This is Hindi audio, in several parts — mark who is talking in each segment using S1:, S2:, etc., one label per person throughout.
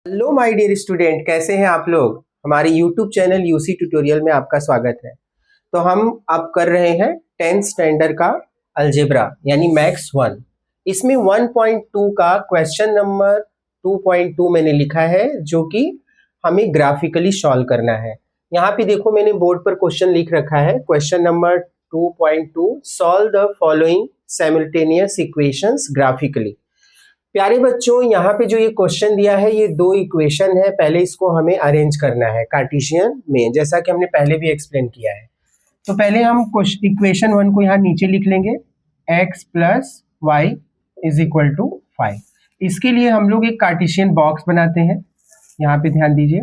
S1: हेलो माय डियर स्टूडेंट, कैसे हैं आप लोग। हमारे यूट्यूब चैनल यूसी ट्यूटोरियल में आपका स्वागत है। तो हम अब कर रहे हैं 10th स्टैंडर्ड का अलजेब्रा यानी मैथ्स 1। इसमें 1.2 का क्वेश्चन नंबर 2.2 मैंने लिखा है, जो कि हमें ग्राफिकली सॉल्व करना है। यहाँ पे देखो, मैंने बोर्ड पर क्वेश्चन लिख रखा है। Question number 2.2, solve the following simultaneous equations graphically. प्यारे बच्चों, यहाँ पे जो ये क्वेश्चन दिया है, ये दो इक्वेशन है। पहले इसको हमें अरेंज करना है कार्टेशियन में, जैसा कि हमने पहले भी एक्सप्लेन किया है। तो पहले हम इक्वेशन 1 को यहाँ नीचे लिख लेंगे, x plus y is equal to 5। इसके लिए हम लोग एक कार्टेशियन बॉक्स बनाते हैं। यहाँ पे ध्यान दीजिए,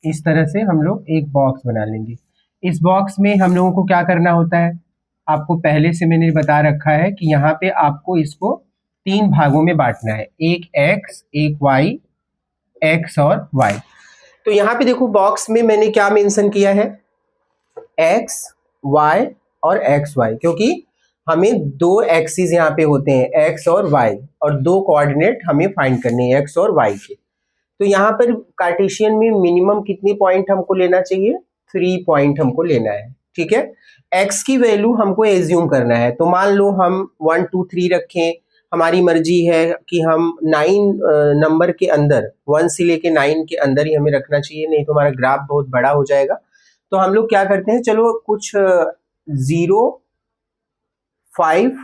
S1: इस तरह से हम लोग एक बॉक्स बना लेंगे। इस बॉक्स में हम लोगों को क्या करना होता है, आपको पहले से मैंने बता रखा है कि यहाँ पे आपको इसको 3 भागों में बांटना है, एक x एक y, x और y। तो यहाँ पे देखो, बॉक्स में मैंने क्या मेंशन किया है, x y और x y, क्योंकि हमें दो एक्सिस यहाँ पे होते हैं, x और y, और दो कोऑर्डिनेट हमें फाइंड करने हैं x और y के। तो यहाँ पर कार्टेशियन में मिनिमम कितने पॉइंट हमको लेना चाहिए, 3 पॉइंट हमको लेना है। ठीक है, x की वैल्यू हमको एज्यूम करना है। तो मान लो हम 1 2 3 रखें, हमारी मर्जी है कि हम 9 नंबर के अंदर, 1 से लेके 9 के अंदर ही हमें रखना चाहिए, नहीं तो हमारा ग्राफ बहुत बड़ा हो जाएगा। तो हम लोग क्या करते हैं, चलो कुछ 0 5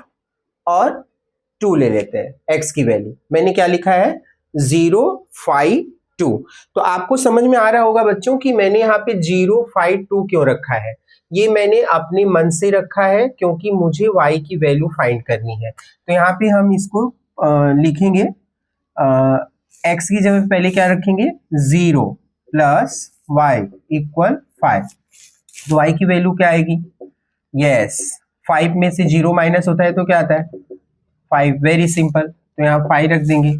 S1: और 2 ले लेते हैं। x की वैल्यू मैंने क्या लिखा है, 0 5 2। तो आपको समझ में आ रहा होगा बच्चों कि मैंने यहाँ पे 0 5 2 क्यों रखा है। ये मैंने अपने मन से रखा है, क्योंकि मुझे y की वैल्यू फाइंड करनी है। तो यहाँ पे हम इसको लिखेंगे, x की जगह पहले क्या रखेंगे, 0 प्लस वाई इक्वल 5। तो y की वैल्यू क्या आएगी, यस 5 में से 0 माइनस होता है तो क्या आता है, 5। वेरी सिंपल, तो यहाँ 5 रख देंगे।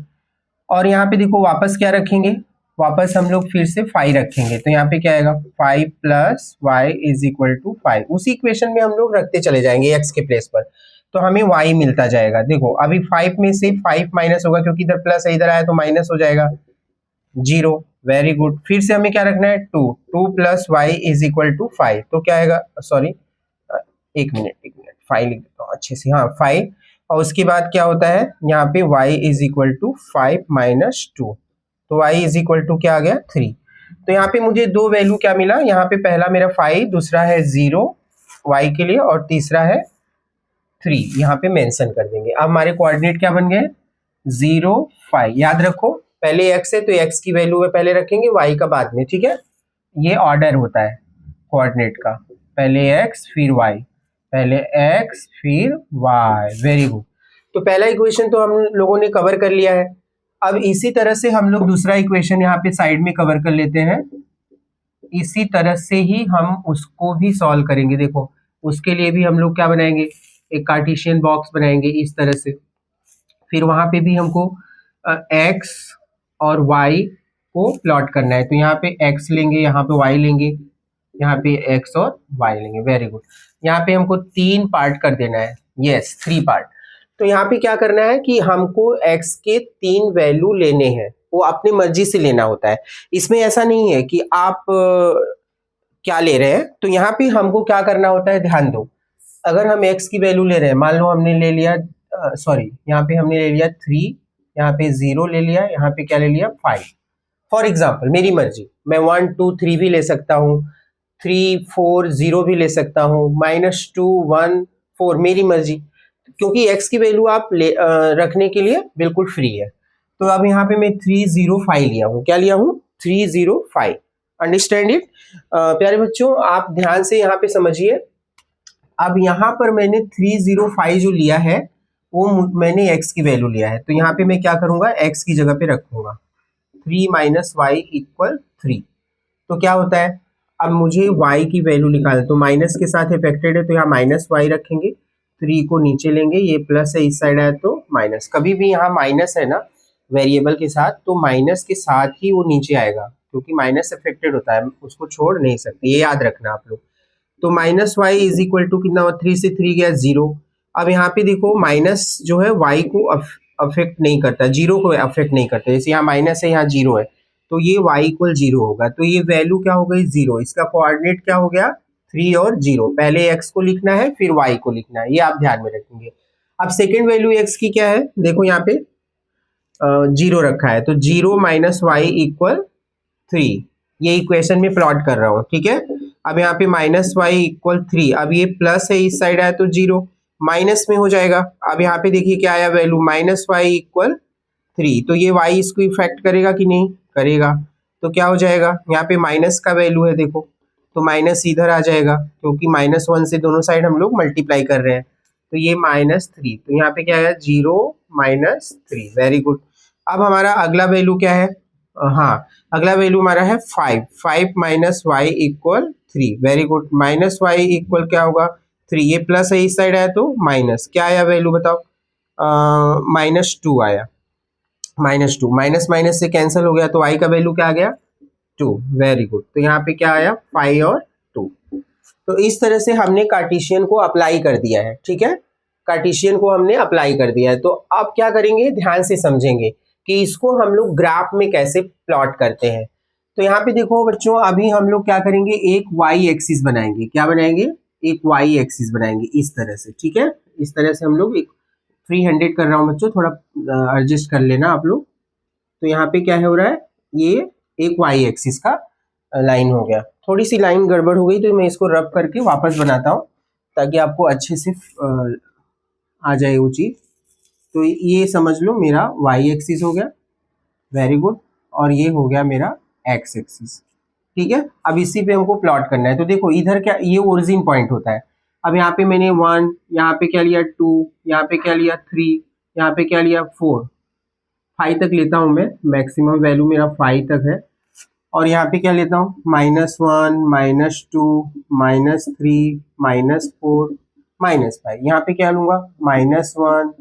S1: और यहाँ पे देखो, वापस क्या रखेंगे, वापस हम लोग फिर से 5 रखेंगे। तो यहाँ पे क्या आएगा, 5 plus y is equal to 5। उसी इक्वेशन में हम लोग रखते चले जाएंगे x के प्लेस पर, तो हमें y मिलता जाएगा। देखो अभी 5 में से 5 माइनस होगा, क्योंकि इधर प्लस है, इधर आया तो माइनस हो जाएगा, 0। Very good. फिर से हमें क्या रखना है, 2 plus y is equal to 5। तो क्या आएगा, सॉरी एक मिनट 5 लिख देता हूँ अच्छे से, हाँ 5। और उसके बाद क्या होता है, यहाँ पे y is equal to 5 minus 2। तो y इज इक्वल टू क्या आ गया, 3। तो यहाँ पे मुझे दो वैल्यू क्या मिला, यहाँ पे पहला मेरा 5, दूसरा है 0 y के लिए, और तीसरा है 3। यहाँ पे मेंशन कर देंगे। अब हमारे कोऑर्डिनेट क्या बन गए, 0 5। याद रखो, पहले x है तो x की वैल्यू में पहले रखेंगे, y का बाद में। ठीक है, ये ऑर्डर होता है कोऑर्डिनेट का, पहले x फिर y, पहले x फिर y। Very good. तो पहला इक्वेशन तो हम लोगों ने कवर कर लिया है। अब इसी तरह से हम लोग दूसरा इक्वेशन यहाँ पे साइड में कवर कर लेते हैं। इसी तरह से ही हम उसको भी सॉल्व करेंगे। देखो उसके लिए भी हम लोग क्या बनाएंगे, एक कार्टेशियन बॉक्स बनाएंगे इस तरह से। फिर वहां पे भी हमको x और y को प्लॉट करना है। तो यहाँ पे x लेंगे, यहाँ पे y लेंगे, यहाँ पे x और y लेंगे। Very good. यहाँ पे हमको 3 पार्ट कर देना है, यस 3 पार्ट। तो यहाँ पे क्या करना है कि हमको x के 3 वैल्यू लेने हैं, वो अपनी मर्जी से लेना होता है। इसमें ऐसा नहीं है कि आप क्या ले रहे हैं। तो यहाँ पे हमको क्या करना होता है, ध्यान दो। अगर हम x की वैल्यू ले रहे हैं, मान लो हमने ले लिया, सॉरी यहाँ पे हमने ले लिया 3, यहाँ पे 0 ले लिया, यहाँ पे क्या ले लिया 5। फॉर एग्जाम्पल मेरी मर्जी, मैं 1 2 3 भी ले सकता हूँ, 3 4 0 भी ले सकता हूँ, -2 1 4, मेरी मर्जी। क्योंकि x की वैल्यू आप रखने के लिए बिल्कुल फ्री है। तो अब यहाँ पे मैं 3 0 5 लिया हूँ। क्या लिया हूँ, 3 0 5। Understand it. प्यारे बच्चों, आप ध्यान से यहाँ पे समझिए। अब यहाँ पर मैंने 3 0 5 जो लिया है, वो मैंने x की वैल्यू लिया है। तो यहाँ पे मैं क्या करूंगा, x की जगह पे रखूंगा, 3 माइनस वाई इक्वल 3। तो क्या होता है, अब मुझे y की वैल्यू निकालना, तो माइनस के साथ इफेक्टेड है तो यहाँ माइनस वाई रखेंगे, 3 को नीचे लेंगे, ये प्लस है, इस साइड आया तो माइनस। कभी भी यहाँ माइनस है ना वेरिएबल के साथ, तो माइनस के साथ ही वो नीचे आएगा, क्योंकि माइनस इफेक्टेड होता है, उसको छोड़ नहीं सकते, ये याद रखना आप लोग। तो minus y is equal to कितना हुआ, 3 से 3 गया 0। अब यहाँ पे देखो, माइनस जो है y को अफेक्ट नहीं करता, 0 को अफेक्ट नहीं करता। जैसे यहाँ माइनस है, यहाँ 0 है, तो ये y इक्वल 0 होगा, तो ये वैल्यू क्या हो गई 0, इसका कोऑर्डिनेट क्या हो गया 3 और 0, पहले x को लिखना है फिर y को लिखना है, ये आप ध्यान में रखेंगे। अब सेकेंड वैल्यू x की क्या है, देखो यहाँ पे 0 रखा है, तो 0 माइनस वाई इक्वल 3, ये इक्वेशन में प्लॉट कर रहा हूँ, ठीक है। अब यहाँ पे माइनस वाई इक्वल 3, अब ये प्लस है इस साइड आया तो 0 माइनस में हो जाएगा। अब यहाँ पे देखिए क्या आया वैल्यू माइनस वाई इक्वल 3, तो ये y इसको इफेक्ट करेगा कि नहीं करेगा, तो क्या हो जाएगा यहाँ पे माइनस का वैल्यू है देखो, तो माइनस इधर आ जाएगा क्योंकि -1 से दोनों साइड हम लोग मल्टीप्लाई कर रहे हैं, तो ये -3, तो यहाँ पे क्या आया 0 -3, वेरी गुड। अब हमारा अगला वैल्यू क्या है, हाँ अगला वैल्यू हमारा है 5 minus y equal 3, very good. Minus y equal क्या होगा 3, ये प्लस है इस साइड आया तो माइनस, क्या आया वैल्यू बताओ, -2 आया, -2, माइनस माइनस से कैंसिल हो गया तो y का वैल्यू क्या आ गया 2, वेरी गुड। तो यहाँ पे क्या आया 5 और 2। तो इस तरह से हमने कार्टेशियन को अप्लाई कर दिया है, ठीक है, कार्टेशियन को हमने अप्लाई कर दिया है। तो अब क्या करेंगे, ध्यान से समझेंगे कि इसको हम लोग ग्राफ में कैसे प्लॉट करते हैं। तो यहाँ पे देखो बच्चों, अभी हम लोग क्या करेंगे, एक y एक्सिस बनाएंगे, क्या बनाएंगे, एक y एक्सिस बनाएंगे इस तरह से, ठीक है। इस तरह से हम लोग एक 300 कर रहा हूँ बच्चों, थोड़ा एडजस्ट कर लेना आप लोग। तो यहाँ पे क्या हो रहा है, ये एक y एक्सिस का लाइन हो गया, थोड़ी सी लाइन गड़बड़ हो गई तो मैं इसको रब करके वापस बनाता हूँ ताकि आपको अच्छे से आ जाए वो चीज। तो ये समझ लो मेरा y एक्सिस हो गया, वेरी गुड, और ये हो गया मेरा x एक्सिस, ठीक है। अब इसी पे हमको प्लॉट करना है। तो देखो इधर क्या, ये ओरिजिन पॉइंट होता है। अब यहाँ पे मैंने 1, यहाँ पे क्या लिया 2, यहाँ पे क्या लिया 3, यहाँ पे क्या लिया 4, 5 तक लेता हूँ मैं, मैक्सिमम वैल्यू मेरा 5 तक है। और यहाँ पे क्या लेता हूँ -1, -2, -3, -4, -5, यहाँ पे क्या लूँगा -1,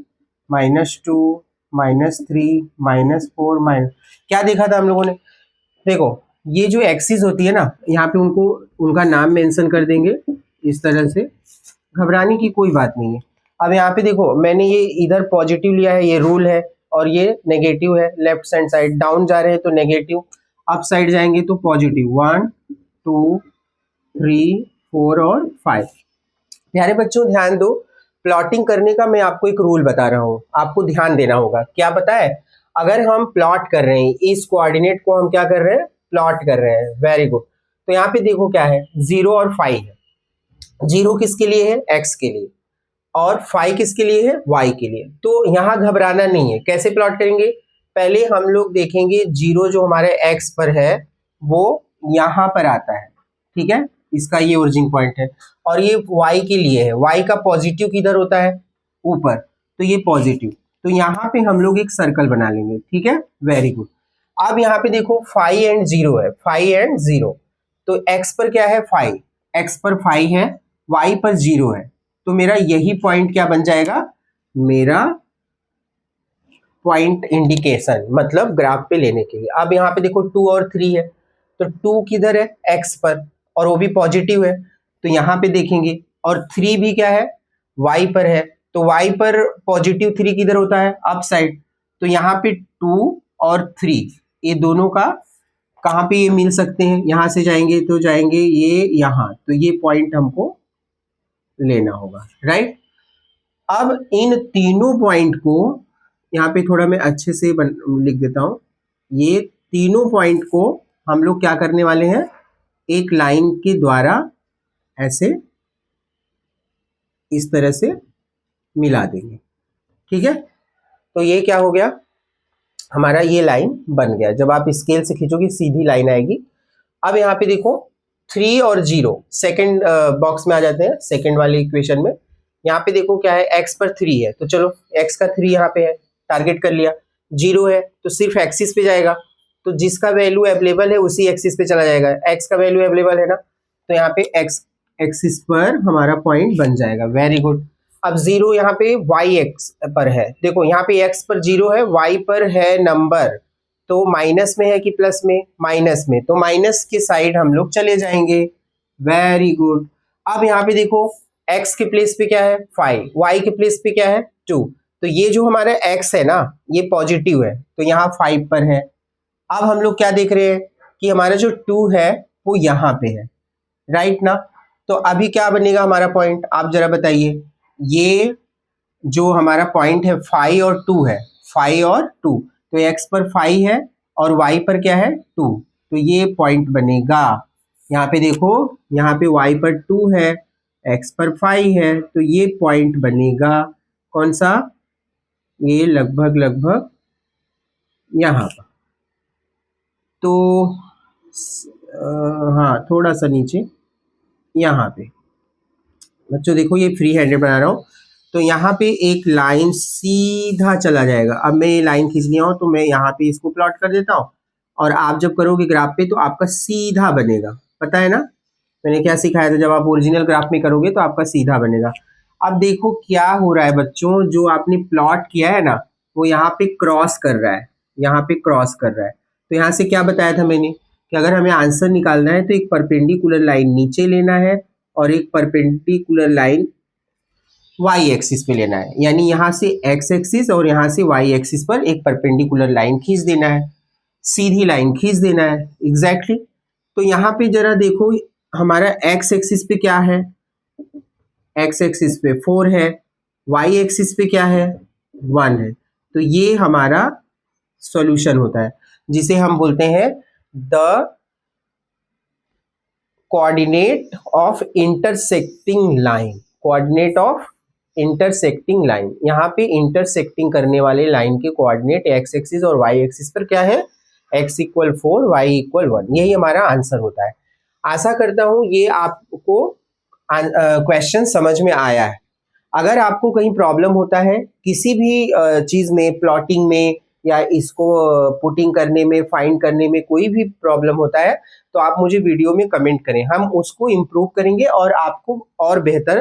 S1: -2, -3, -4 क्या देखा था हम लोगों ने, देखो ये जो एक्सिस होती है ना, यहाँ पे उनको उनका नाम मेंशन कर देंगे इस तरह से, घबराने की कोई बात नहीं है। अब यहाँ पे देखो मैंने ये इधर पॉजिटिव लिया है, ये रूल है, और ये नेगेटिव है, लेफ्ट हैंड साइड डाउन जा रहे हैं तो नेगेटिव, अप साइड जाएंगे तो पॉजिटिव, 1 2 3 4 और 5। प्यारे बच्चों ध्यान दो, प्लॉटिंग करने का मैं आपको एक रूल बता रहा हूँ, आपको ध्यान देना होगा। क्या पता है, अगर हम प्लॉट कर रहे हैं, इस कोऑर्डिनेट को हम क्या कर रहे हैं, प्लॉट कर रहे हैं, वेरी गुड। तो यहाँ पे देखो क्या है, 0 और 5 है, 0 किसके लिए है, x के लिए, और 5 किसके लिए है, y के लिए। तो यहाँ घबराना नहीं है, कैसे प्लॉट करेंगे, पहले हम लोग देखेंगे 0 जो हमारे x पर है वो यहाँ पर आता है, ठीक है, इसका ये ओरिजिन पॉइंट है, और ये y के लिए है, y का पॉजिटिव किधर होता है, ऊपर, तो ये पॉजिटिव, तो यहाँ पे हम लोग एक सर्कल बना लेंगे, ठीक है, वेरी गुड। अब यहाँ पे देखो 5 एंड 0 है, 5 एंड 0, तो x पर क्या है 5, x पर 5 है, y पर 0 है, तो मेरा यही पॉइंट क्या बन जाएगा, मेरा पॉइंट इंडिकेशन, मतलब ग्राफ पे लेने के लिए। अब यहाँ पे देखो 2 और 3 है, तो 2 किधर है, x पर, और वो भी पॉजिटिव है, तो यहाँ पे देखेंगे, और 3 भी क्या है, y पर है, तो y पर पॉजिटिव 3 किधर होता है, अप साइड, तो यहाँ पे 2 और 3 ये दोनों का कहाँ पे ये मिल सकते हैं, यहाँ से जाएंगे तो जाएंगे ये यहाँ, तो ये पॉइंट हमको लेना होगा, राइट। अब इन तीनों पॉइंट को यहाँ पे थोड़ा मैं अच्छे से लिख देता हूँ, ये तीनों पॉइंट को हम लोग क्या करने वाले हैं, एक लाइन के द्वारा ऐसे इस तरह से मिला देंगे, ठीक है। तो ये क्या हो गया, हमारा ये लाइन बन गया, जब आप स्केल से खींचोगे सीधी लाइन आएगी। अब यहाँ पे देखो 3 और 0 सेकंड बॉक्स में आ जाते हैं, सेकंड वाले इक्वेशन में। यहाँ पे देखो क्या है, x पर 3 है, तो चलो x का 3 यहाँ पे है, टारगेट कर लिया। 0 है तो सिर्फ एक्सिस पे जाएगा, तो जिसका वैल्यू अवेलेबल है उसी एक्सिस पे चला जाएगा, x का वैल्यू अवेलेबल है ना, तो यहाँ पे x एक्सिस पर हमारा पॉइंट बन जाएगा, वेरी गुड। अब 0 यहाँ पे y एक्स पर है, देखो यहाँ पे x पर 0 है, y पर है नंबर, तो माइनस में है कि प्लस में, माइनस में, तो माइनस के साइड हम लोग चले जाएंगे, वेरी गुड। अब यहाँ पे देखो x के प्लेस पे क्या है 5, y के प्लेस पे क्या है 2, तो ये जो हमारा x है ना ये पॉजिटिव है, तो यहाँ 5 पर है। अब हम लोग क्या देख रहे हैं कि हमारा जो 2 है वो यहाँ पे है, राइट ना। तो अभी क्या बनेगा हमारा पॉइंट, आप जरा बताइए। ये जो हमारा पॉइंट है 5 और 2 है, 5 और 2, तो x पर 5 है और y पर क्या है 2, तो ये पॉइंट बनेगा। यहाँ पे देखो, यहाँ पे y पर 2 है, x पर 5 है, तो ये पॉइंट बनेगा कौन सा, ये लगभग लगभग यहाँ पर। तो हाँ थोड़ा सा नीचे यहाँ पे। बच्चों देखो ये फ्री हैंडेड बना रहा हूँ, तो यहाँ पे एक लाइन सीधा चला जाएगा। अब मैं ये लाइन खींच लिया हूँ तो मैं यहाँ पे इसको प्लॉट कर देता हूँ, और आप जब करोगे ग्राफ पे तो आपका सीधा बनेगा, पता है ना मैंने क्या सिखाया था, जब आप ओरिजिनल ग्राफ में करोगे तो आपका सीधा बनेगा। अब देखो क्या हो रहा है बच्चों, जो आपने प्लॉट किया है ना वो यहाँ पे क्रॉस कर रहा है, यहाँ पे क्रॉस कर रहा है। तो यहाँ से क्या बताया था मैंने कि अगर हमें आंसर निकालना है तो एक परपेंडिकुलर लाइन नीचे लेना है और एक परपेंडिकुलर लाइन वाई एक्सिस पे लेना है, यानी यहाँ से एक्स एक्सिस और यहाँ से वाई एक्सिस पर एक परपेंडिकुलर लाइन खींच देना है, सीधी लाइन खींच देना है एग्जैक्टली। तो यहाँ पे जरा देखो हमारा एक्स एक्सिस पे क्या है, एक्स एक्सिस पे 4 है, वाई एक्सिस पे क्या है 1 है। तो ये हमारा सॉल्यूशन होता है जिसे हम बोलते हैं the coordinate of intersecting line, coordinate of intersecting line. यहाँ पे इंटरसेक्टिंग करने वाले लाइन के कोऑर्डिनेट एक्स एक्सिस और वाई एक्सिस पर क्या है, x इक्वल 4 वाई इक्वल 1, यही हमारा आंसर होता है। आशा करता हूँ ये आपको क्वेश्चन समझ में आया है। अगर आपको कहीं प्रॉब्लम होता है किसी भी चीज़ में, प्लॉटिंग में या इसको पुटिंग करने में, फाइंड करने में कोई भी प्रॉब्लम होता है तो आप मुझे वीडियो में कमेंट करें, हम उसको इम्प्रूव करेंगे और आपको और बेहतर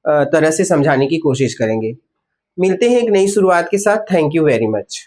S1: तरह से समझाने की कोशिश करेंगे। मिलते हैं एक नई शुरुआत के साथ। Thank you very much.